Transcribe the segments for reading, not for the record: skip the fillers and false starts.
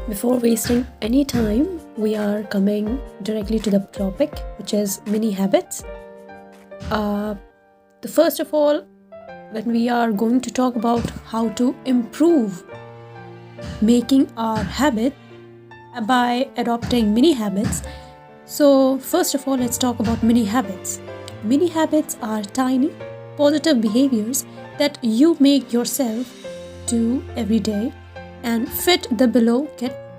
Before wasting any time, we are coming directly to the topic, which is mini habits. The first of all, when we are going to talk about how to improve making our habit by adopting mini habits. So, first of all, let's talk about mini habits. Mini habits are tiny, positive behaviors that you make yourself do every day and fit the below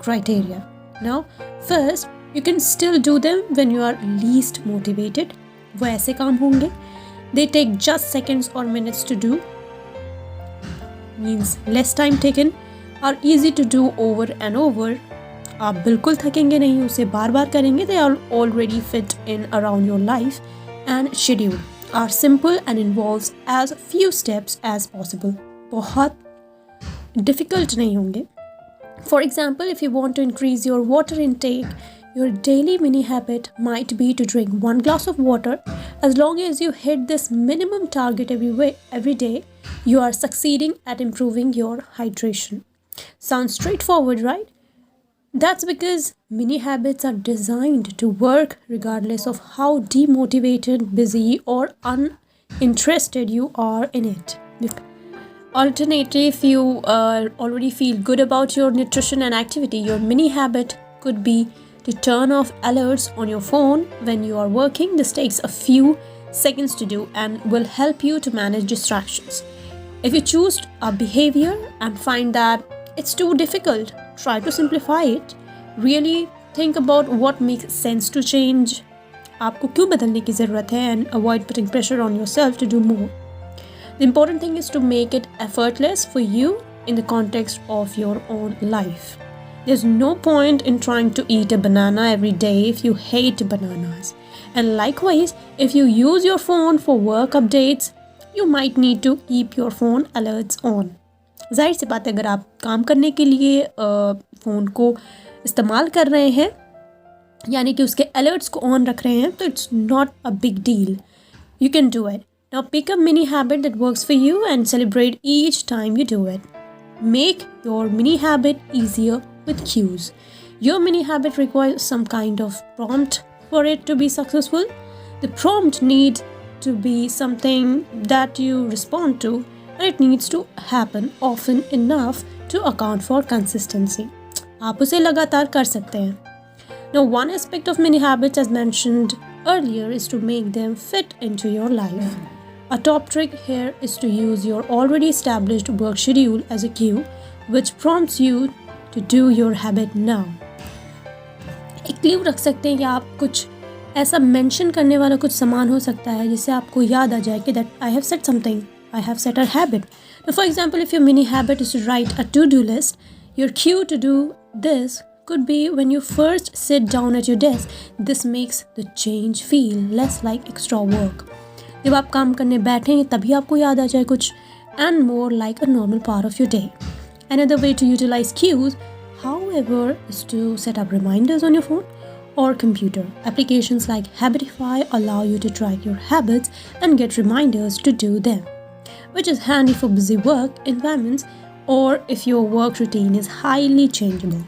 criteria. Now, first, you can still do them when you are least motivated. वो ऐसे काम होंगे. They take just seconds or minutes to do. Means less time taken, are easy to do over and over. आप बिल्कुल थकेंगे नहीं, उसे बार बार करेंगे. They are already fit in around your life and schedule. Are simple and involves as few steps as possible. बहुत difficult नहीं होंगे. For example, if you want to increase your water intake, your daily mini habit might be to drink 1 glass of water. As long as you hit this minimum target every day, you are succeeding at improving your hydration. Sounds straightforward, right? That's because mini habits are designed to work regardless of how demotivated, busy, or uninterested you are in it. Alternatively, if you already feel good about your nutrition and activity, your mini habit could be to turn off alerts on your phone when you are working. This takes a few seconds to do and will help you to manage distractions. If you choose a behavior and find that it's too difficult, try to simplify it. Really think about what makes sense to change. आपको क्यों बदलने की ज़रूरत है and avoid putting pressure on yourself to do more. The important thing is to make it effortless for you in the context of your own life. There's no point in trying to eat a banana every day if you hate bananas. And likewise, if you use your phone for work updates, you might need to keep your phone alerts on. जाहिर सी बात है, अगर आप काम करने के लिए phone को इस्तेमाल कर रहे हैं यानी कि उसके अलर्ट्स को ऑन रख रहे हैं, तो it's not a big deal. You can do it. Now pick a mini habit that works for you and celebrate each time you do it. Make your mini habit easier with cues. Your mini habit requires some kind of prompt for it to be successful. The prompt needs to be something that you respond to, and it needs to happen often enough to account for consistency. आप उसे लगातार कर सकते हैं. Now, one aspect of mini habits, as mentioned earlier, is to make them fit into your life. A top trick here is to use your already established work schedule as a cue, which prompts you to do your habit now. एक clue रख सकते हैं कि आप कुछ ऐसा mention करने वाला कुछ सामान हो सकता है जिससे आपको याद आ जाए कि that I have said something, I have set a habit. Now, for example, if your mini habit is to write a to-do list, your cue to do this could be when you first sit down at your desk. This makes the change feel less like extra work. जब आप काम करने बैठें तभी आपको याद आ जाए कुछ, and more like a normal part of your day. Another way to utilize cues, however, is to set up reminders on your phone or computer. Applications like Habitify allow you to track your habits and get reminders to do them, which is handy for busy work environments or if your work routine is highly changeable.